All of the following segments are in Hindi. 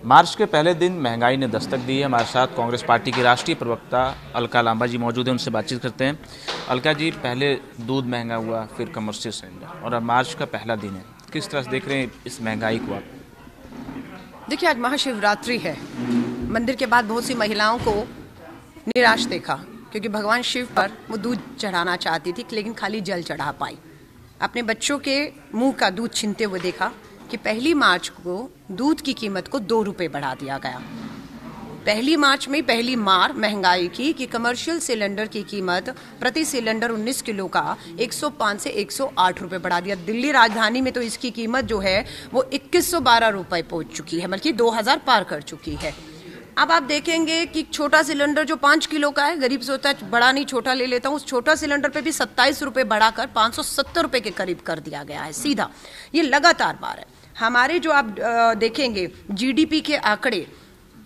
मार्च के पहले दिन महंगाई ने दस्तक दी है। हमारे साथ कांग्रेस पार्टी की राष्ट्रीय प्रवक्ता अलका लांबा जी मौजूद हैं, उनसे बातचीत करते हैं। अलका जी, पहले दूध महंगा हुआ, फिर कमर्शियल सिलेंडर और अब मार्च का पहला दिन है। किस तरह से देख रहे हैं इस महंगाई को आप? देखिए, आज महाशिवरात्रि है। मंदिर के बाद बहुत सी महिलाओं को निराश देखा, क्योंकि भगवान शिव पर वो दूध चढ़ाना चाहती थी, लेकिन खाली जल चढ़ा पाई। अपने बच्चों के मुंह का दूध छीनते हुए देखा कि 1 मार्च को दूध की कीमत को 2 रुपये बढ़ा दिया गया। 1 मार्च में पहली मार महंगाई की कि कमर्शियल सिलेंडर की कीमत प्रति सिलेंडर 19 किलो का 105 से 108 रुपये बढ़ा दिया। दिल्ली राजधानी में तो इसकी कीमत जो है वो 2112 रुपये पहुंच चुकी है, बल्कि 2000 पार कर चुकी है। अब आप देखेंगे कि छोटा सिलेंडर जो 5 किलो का है, गरीब सोचता है बड़ा नहीं छोटा ले लेता हूँ, उस छोटा सिलेंडर पे भी 27 रुपये बढ़ाकर 570 रुपये के करीब कर दिया गया है सीधा। ये लगातार बार है। हमारे जो आप देखेंगे जीडीपी के आंकड़े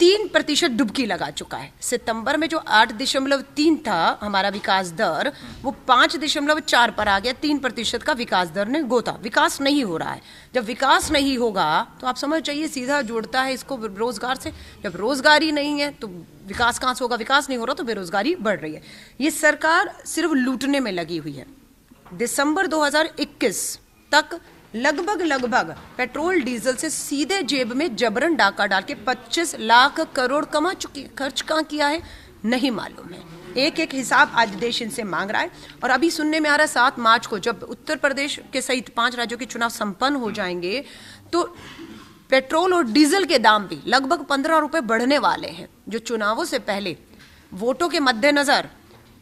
3% डुबकी लगा चुका है। सितंबर में जो 8.3 था हमारा विकास दर, वो 5.4 पर आ गया। 3% का विकास दर ने गोता। विकास नहीं हो रहा है। जब विकास नहीं होगा तो आप समझ जाइए सीधा जोड़ता है इसको रोजगार से। जब रोजगार ही नहीं है तो विकास कहाँ से होगा? विकास नहीं हो रहा तो बेरोजगारी बढ़ रही है। ये सरकार सिर्फ लूटने में लगी हुई है। दिसंबर 2021 तक लगभग पेट्रोल डीजल से सीधे जेब में जबरन डाका डाल के 25 लाख करोड़ कमा चुकी है। खर्च कहाँ किया है नहीं मालूम है। एक एक हिसाब आज देश इनसे मांग रहा है। और अभी सुनने में आ रहा है 7 मार्च को जब उत्तर प्रदेश के सहित 5 राज्यों के चुनाव संपन्न हो जाएंगे तो पेट्रोल और डीजल के दाम भी लगभग 15 रुपए बढ़ने वाले हैं। जो चुनावों से पहले वोटों के मद्देनजर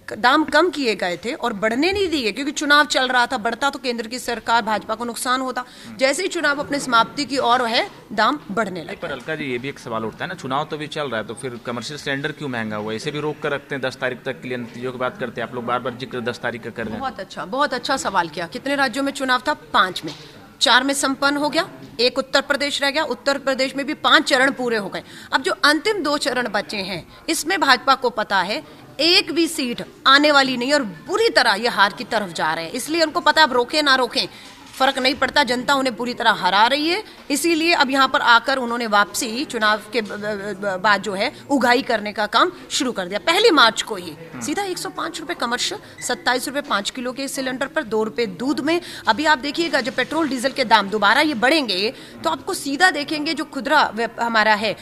दाम कम किए गए थे और बढ़ने नहीं दिए, क्योंकि चुनाव चल रहा था। बढ़ता तो केंद्र की सरकार भाजपा को नुकसान होता। जैसे ही चुनाव अपने समाप्ति की ओर है, दाम बढ़ने लगे। पर अलका जी, ये भी एक सवाल उठता है ना, चुनाव तो भी चल रहा है तो फिर कमर्शियल सिलेंडर क्यों महंगा हुआ है? इसे भी रोक कर रखते हैं 10 तारीख तक के लिए, नतीजों की बात करते हैं। आप लोग बार बार जिक्र 10 तारीख का कर रहे हैं। बहुत अच्छा सवाल किया। कितने राज्यों में चुनाव था? 5 में। 4 में संपन्न हो गया, एक उत्तर प्रदेश रह गया। उत्तर प्रदेश में भी 5 चरण पूरे हो गए। अब जो अंतिम 2 चरण बचे हैं, इसमें भाजपा को पता है एक भी सीट आने वाली नहीं और बुरी तरह ये हार की तरफ जा रहे हैं। इसलिए उनको पता है अब रोके ना रोकें फर्क नहीं पड़ता, जनता उन्हें पूरी तरह हरा रही है। इसीलिए अब यहाँ पर आकर उन्होंने वापसी चुनाव के बाद जो है उगाही करने का काम शुरू कर दिया। 1 मार्च को ही सीधा 105 रुपए कमर्शियल, 27 रुपए 5 किलो के सिलेंडर पर, 2 रुपए दूध में। अभी आप देखिएगा जब पेट्रोल डीजल के दाम दोबारा ये बढ़ेंगे तो आपको सीधा देखेंगे जो खुदरा हमारा है,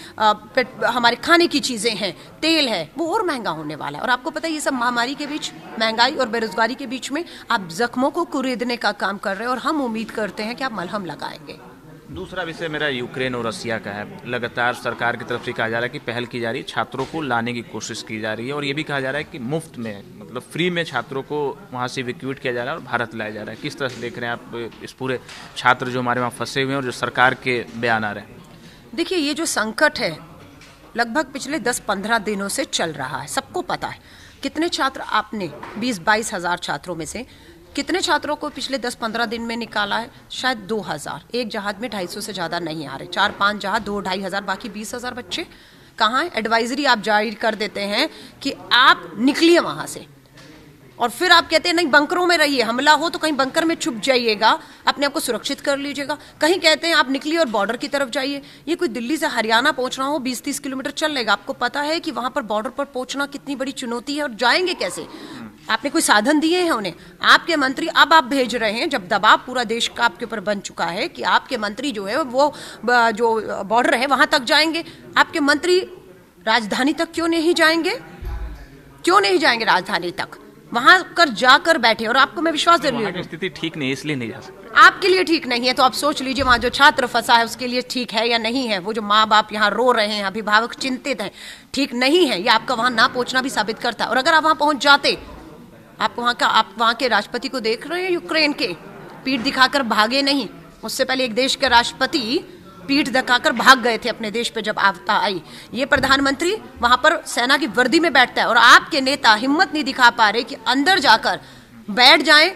हमारे खाने की चीजें हैं, तेल है, वो और महंगा होने वाला है। और आपको पता है ये सब महामारी के बीच, महंगाई और बेरोजगारी के बीच में आप जख्मों को कुरेदने का काम कर रहे हैं और हम उम्मीद करते हैं कि आप मलहम लगाएंगे। दूसरा विषय मेरा यूक्रेन और रसिया का है। लगातार सरकार की तरफ से कहा जा रहा है कि पहल की जा रही है, छात्रों को लाने की कोशिश की जा रही है और ये भी कहा जा रहा है कि मुफ्त में, मतलब फ्री में छात्रों को वहाँ से इवैक्यूएट किया जा रहा है और भारत लाया जा रहा है। किस तरह से देख रहे हैं आप इस पूरे छात्र जो हमारे वहाँ फंसे हुए हैं और जो सरकार के बयान आ रहे हैं? देखिए, ये जो संकट है लगभग पिछले 10-15 दिनों से चल रहा है। सबको पता है कितने छात्र आपने 20-22 हजार छात्रों में से कितने छात्रों को पिछले 10-15 दिन में निकाला है? शायद 2000। एक जहाज में 250 से ज़्यादा नहीं आ रहे। 4-5 जहाज, 2-2.5 हजार, बाकी 20,000 बच्चे कहाँ हैं? एडवाइजरी आप जारी कर देते हैं कि आप निकलिए वहाँ से, और फिर आप कहते हैं नहीं बंकरों में रहिए, हमला हो तो कहीं बंकर में छुप जाइएगा, अपने आप को सुरक्षित कर लीजिएगा। कहीं कहते हैं आप निकलिए और बॉर्डर की तरफ जाइए। ये कोई दिल्ली से हरियाणा पहुंचना हो 20-30 किलोमीटर चल लेगा। आपको पता है कि वहां पर बॉर्डर पर पहुंचना कितनी बड़ी चुनौती है और जाएंगे कैसे? आपने कोई साधन दिए हैं उन्हें? आपके मंत्री अब आप भेज रहे हैं, जब दबाव पूरा देश का आपके ऊपर बन चुका है कि आपके मंत्री जो है वो जो बॉर्डर है वहां तक जाएंगे। आपके मंत्री राजधानी तक क्यों नहीं जाएंगे? क्यों नहीं जाएंगे राजधानी तक? वहां कर जाकर बैठे। और आपको मैं विश्वास दे रही हूँ स्थिति ठीक नहीं है इसलिए नहीं जा सकते। आपके लिए ठीक नहीं है तो आप सोच लीजिए वहां जो छात्र फंसा है उसके लिए ठीक है या नहीं है। वो जो माँ बाप यहाँ रो रहे हैं, अभिभावक चिंतित हैं, ठीक नहीं है। ये आपका वहां ना पहुंचना भी साबित करता है। और अगर आप वहां पहुंच जाते, आप वहां के राष्ट्रपति को देख रहे हैं यूक्रेन के, पीठ दिखाकर भागे नहीं। उससे पहले एक देश के राष्ट्रपति पीठ दिखाकर भाग गए थे अपने देश पे जब आपदा आई। ये प्रधानमंत्री वहां पर सेना की वर्दी में बैठता है और आपके नेता हिम्मत नहीं दिखा पा रहे कि अंदर जाकर बैठ जाएं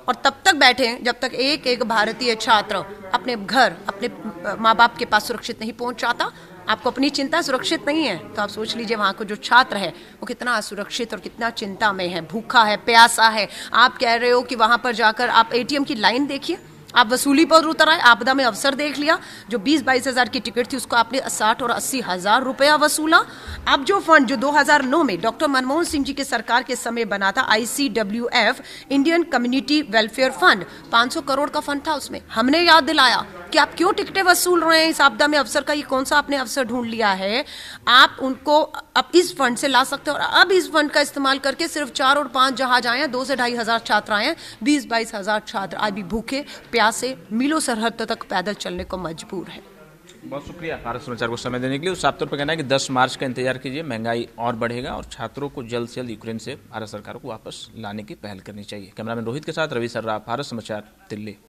और तब तक बैठे जब तक एक एक भारतीय छात्र अपने घर, अपने माँ बाप के पास सुरक्षित नहीं पहुंच जाता। आपको अपनी चिंता सुरक्षित नहीं है तो आप सोच लीजिए वहां को जो छात्र है वो कितना असुरक्षित और कितना चिंता में है, भूखा है, प्यासा है। आप कह रहे हो कि वहां पर जाकर आप एटीएम की लाइन देखिए, आप वसूली पर उतर आए, आपदा में अवसर देख लिया। जो 20-22 हजार की टिकट थी उसको आपने 60 और 80 हजार रुपया वसूला। अब जो फंड जो 2009 में डॉक्टर मनमोहन सिंह जी के सरकार के समय बना था, ICWF, Indian community welfare fund, 500 crore का फंड था। उसमें हमने याद दिलाया कि आप क्यों टिकटें वसूल रहे हैं इस आपदा में। अवसर का ये कौन सा आपने अवसर ढूंढ लिया है? आप उनको अब इस फंड से ला सकते हो। और अब इस फंड का इस्तेमाल करके सिर्फ 4 और 5 जहाज आए हैं, 2 से 2.5 हजार छात्र आए हैं। 20-22 हजार छात्र आज भी भूखे प्यासे मीलों सरहद तक पैदल चलने को मजबूर है। बहुत शुक्रिया भारत समाचार को समय देने के लिए। साफ तौर पर कहना है कि 10 मार्च का इंतजार कीजिए, महंगाई और बढ़ेगा और छात्रों को जल्द से जल्द यूक्रेन से भारत सरकार को वापस लाने की पहल करनी चाहिए। कैमरामैन रोहित के साथ रवि सर्राफ, भारत समाचार, दिल्ली।